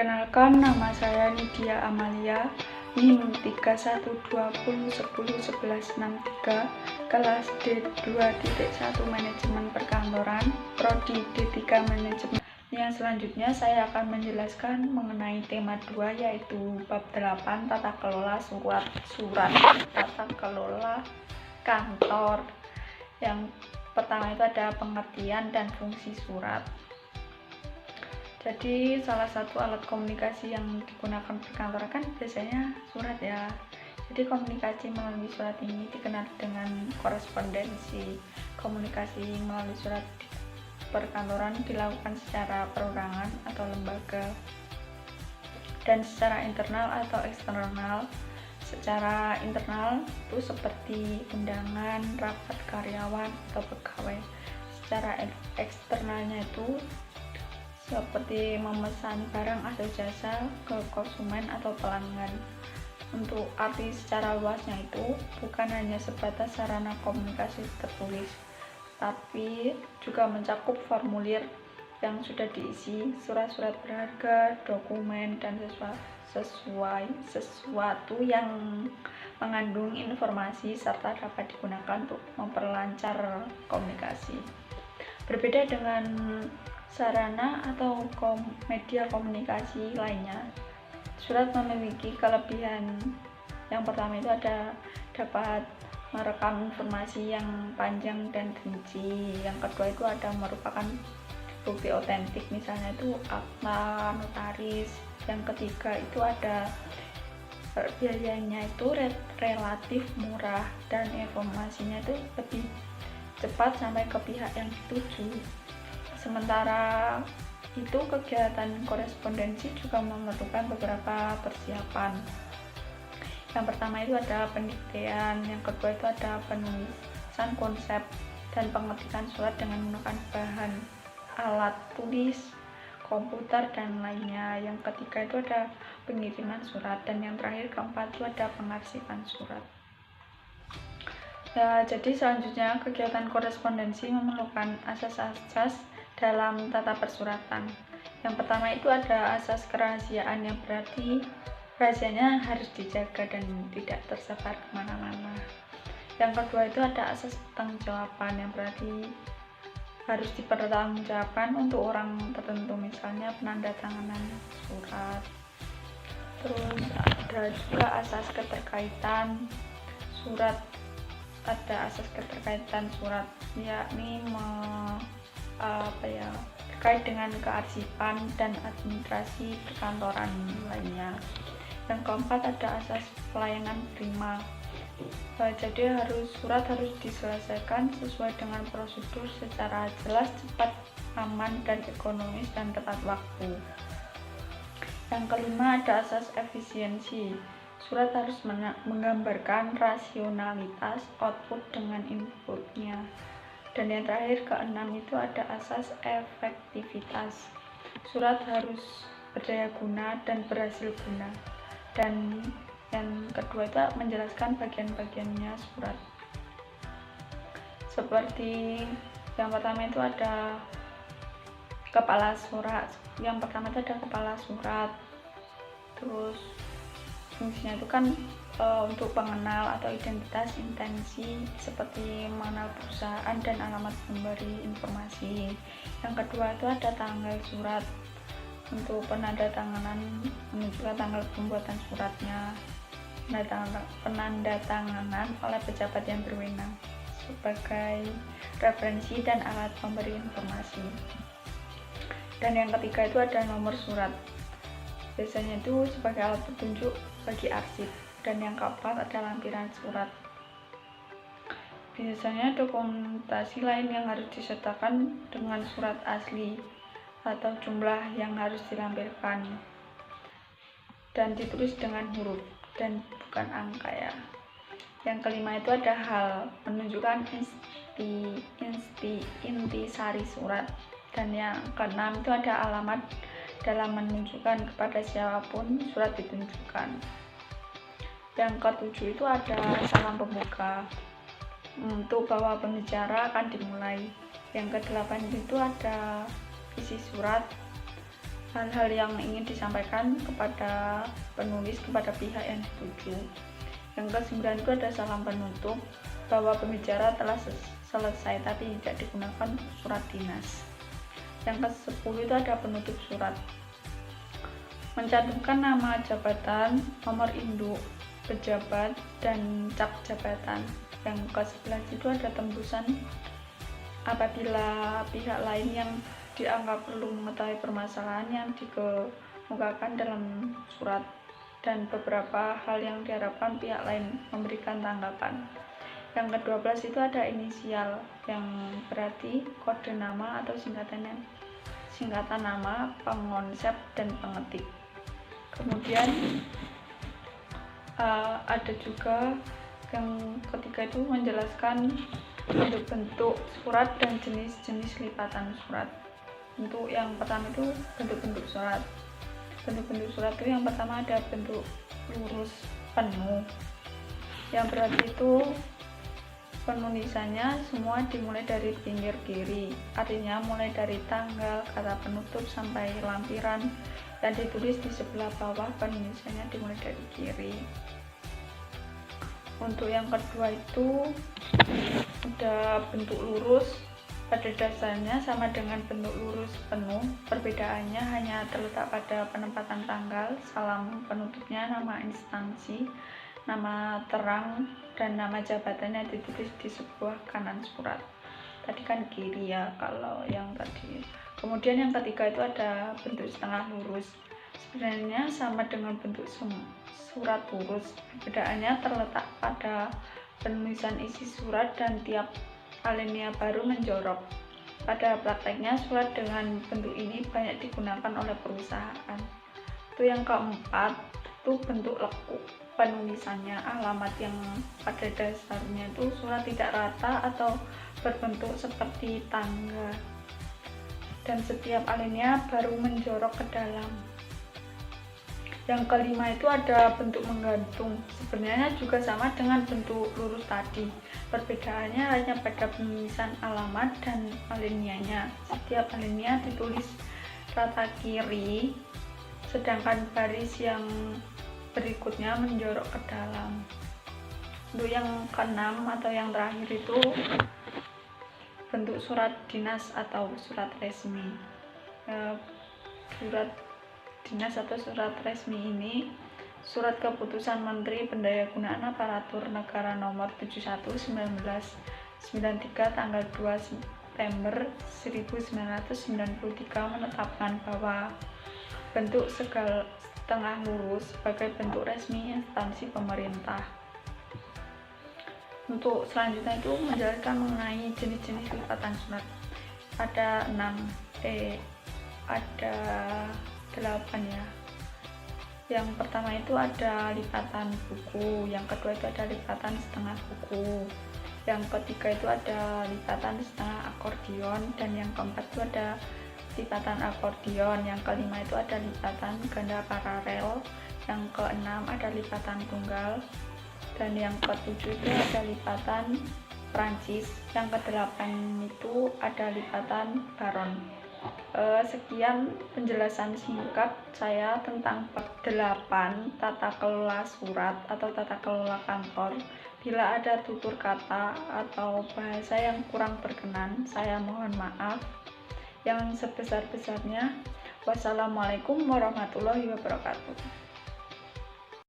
Perkenalkan, nama saya Nidia Amalia, NIM 3120101163, kelas D2.1 Manajemen Perkantoran, Prodi D3 Manajemen. Yang selanjutnya saya akan menjelaskan mengenai tema 2, yaitu bab 8 tata kelola surat tata kelola kantor. Yang pertama itu ada pengertian dan fungsi surat. Jadi salah satu alat komunikasi yang digunakan perkantoran kan biasanya surat ya. Jadi komunikasi melalui surat ini dikenal dengan korespondensi. Komunikasi melalui surat di perkantoran dilakukan secara perorangan atau lembaga, dan secara internal atau eksternal. Secara internal itu seperti undangan, rapat karyawan atau pegawai. Secara eksternalnya itu seperti memesan barang atau jasa ke konsumen atau pelanggan. Untuk arti secara luasnya itu bukan hanya sebatas sarana komunikasi tertulis, tapi juga mencakup formulir yang sudah diisi, surat-surat berharga, dokumen, dan sesuatu yang mengandung informasi serta dapat digunakan untuk memperlancar komunikasi. Berbeda dengan sarana atau media komunikasi lainnya, surat memiliki kelebihan. Yang pertama itu dapat merekam informasi yang panjang dan rinci. Yang kedua itu merupakan bukti otentik, misalnya itu akta notaris. Yang ketiga itu biayanya itu relatif murah dan informasinya itu lebih cepat sampai ke pihak yang dituju. Sementara itu, kegiatan korespondensi juga memerlukan beberapa persiapan. Yang pertama itu ada pendiktean, yang kedua itu ada penulisan konsep dan pengetikan surat dengan menggunakan bahan alat tulis, komputer, dan lainnya. Yang ketiga itu ada pengiriman surat, dan yang terakhir keempat itu ada pengarsipan surat. Ya, jadi selanjutnya kegiatan korespondensi memerlukan asas-asas dalam tata persuratan. Yang pertama itu ada asas kerahasiaan, yang berarti rahasianya harus dijaga dan tidak tersebar kemana-mana. Yang kedua itu ada asas pertanggungjawaban, yang berarti harus dipertanggungjawabkan untuk orang tertentu, misalnya penandatanganan surat. Terus ada juga asas keterkaitan surat. Ada asas keterkaitan surat, yakni terkait dengan kearsipan dan administrasi perkantoran lainnya. Yang keempat ada asas pelayanan prima. Jadi surat harus diselesaikan sesuai dengan prosedur secara jelas, cepat, aman, dan ekonomis, dan tepat waktu. Yang kelima ada asas efisiensi. Surat harus menggambarkan rasionalitas output dengan inputnya. Dan yang terakhir, keenam itu ada asas efektivitas. Surat harus berdaya guna dan berhasil guna. Dan yang kedua itu menjelaskan bagian-bagiannya surat. Seperti yang pertama itu ada kepala surat. Yang pertama itu ada kepala surat. Terus fungsinya itu kan untuk pengenal atau identitas, intensi, seperti mengenal perusahaan dan alamat pemberi informasi. Yang kedua itu ada tanggal surat, untuk penandatanganan, menunjukkan tanggal pembuatan suratnya, penandatanganan oleh pejabat yang berwenang sebagai referensi dan alat pemberi informasi. Dan yang ketiga itu ada nomor surat, biasanya itu sebagai alat petunjuk bagi arsip. Dan yang keempat ada lampiran surat. Biasanya dokumentasi lain yang harus disertakan dengan surat asli atau jumlah yang harus dilampirkan, dan ditulis dengan huruf dan bukan angka ya. Yang kelima itu ada hal, menunjukkan intisari surat. Dan yang keenam itu ada alamat, dalam menunjukkan kepada siapapun surat ditunjukkan. Yang ketujuh itu ada salam pembuka, untuk bahwa pembicara akan dimulai. Yang kedelapan itu ada isi surat, hal-hal yang ingin disampaikan kepada penulis, kepada pihak yang dituju. Yang ke-9 itu ada salam penutup, bahwa pembicara telah selesai tapi tidak digunakan surat dinas. Yang ke-10 itu ada penutup surat, mencantumkan nama jabatan, nomor induk pejabat, dan cap jabatan. Yang ke-11 itu ada tembusan, apabila pihak lain yang dianggap perlu mengetahui permasalahan yang dikemukakan dalam surat dan beberapa hal yang diharapkan pihak lain memberikan tanggapan. Yang ke-12 itu ada inisial, yang berarti kode nama atau singkatan nama pengonsep dan pengetik. Kemudian ada juga yang ketiga itu menjelaskan bentuk-bentuk surat dan jenis-jenis lipatan surat. Untuk yang pertama itu bentuk-bentuk surat. Bentuk-bentuk surat itu yang pertama ada bentuk lurus penuh, yang berarti itu penulisannya semua dimulai dari pinggir kiri, artinya mulai dari tanggal, kata penutup sampai lampiran yang ditulis di sebelah bawah, penulisannya dimulai dari kiri. Untuk yang kedua itu ada bentuk lurus, pada dasarnya sama dengan bentuk lurus penuh, perbedaannya hanya terletak pada penempatan tanggal, salam penutupnya, nama instansi, nama terang, dan nama jabatannya ditulis di sebelah kanan surat. Tadi kan kiri ya kalau yang tadi. Kemudian yang ketiga itu ada bentuk setengah lurus, sebenarnya sama dengan bentuk surat lurus, perbedaannya terletak pada penulisan isi surat dan tiap alinea baru menjorok. Pada prakteknya surat dengan bentuk ini banyak digunakan oleh perusahaan. Itu yang keempat itu bentuk lekuk, penulisannya alamat yang pada dasarnya itu surat tidak rata atau berbentuk seperti tangga dan setiap alinea baru menjorok ke dalam. Yang kelima itu ada bentuk menggantung, sebenarnya juga sama dengan bentuk lurus tadi, perbedaannya hanya pada penulisan alamat dan alineanya. Setiap alinea ditulis rata kiri, sedangkan baris yang berikutnya menjorok ke dalam. Untuk yang keenam atau yang terakhir itu bentuk surat dinas atau surat resmi. Surat dinas atau surat resmi ini surat keputusan Menteri Pendayagunaan Aparatur Negara nomor 71/1993 tanggal 2 September 1993 menetapkan bahwa bentuk setengah lurus sebagai bentuk resmi instansi pemerintah. Untuk selanjutnya itu menjelaskan mengenai jenis-jenis lipatan surat. Ada 8 ya. Yang pertama itu ada lipatan buku, yang kedua itu ada lipatan setengah buku, yang ketiga itu ada lipatan setengah akordion, dan yang keempat itu ada lipatan akordion, yang kelima itu ada lipatan ganda paralel, yang keenam ada lipatan tunggal, dan yang ketujuh itu ada lipatan Prancis, yang kedelapan itu ada lipatan baron. Sekian penjelasan singkat saya tentang bab 8 tata kelola surat atau tata kelola kantor. Bila ada tutur kata atau bahasa yang kurang berkenan, saya mohon maaf yang sebesar-besarnya. Wassalamualaikum warahmatullahi wabarakatuh.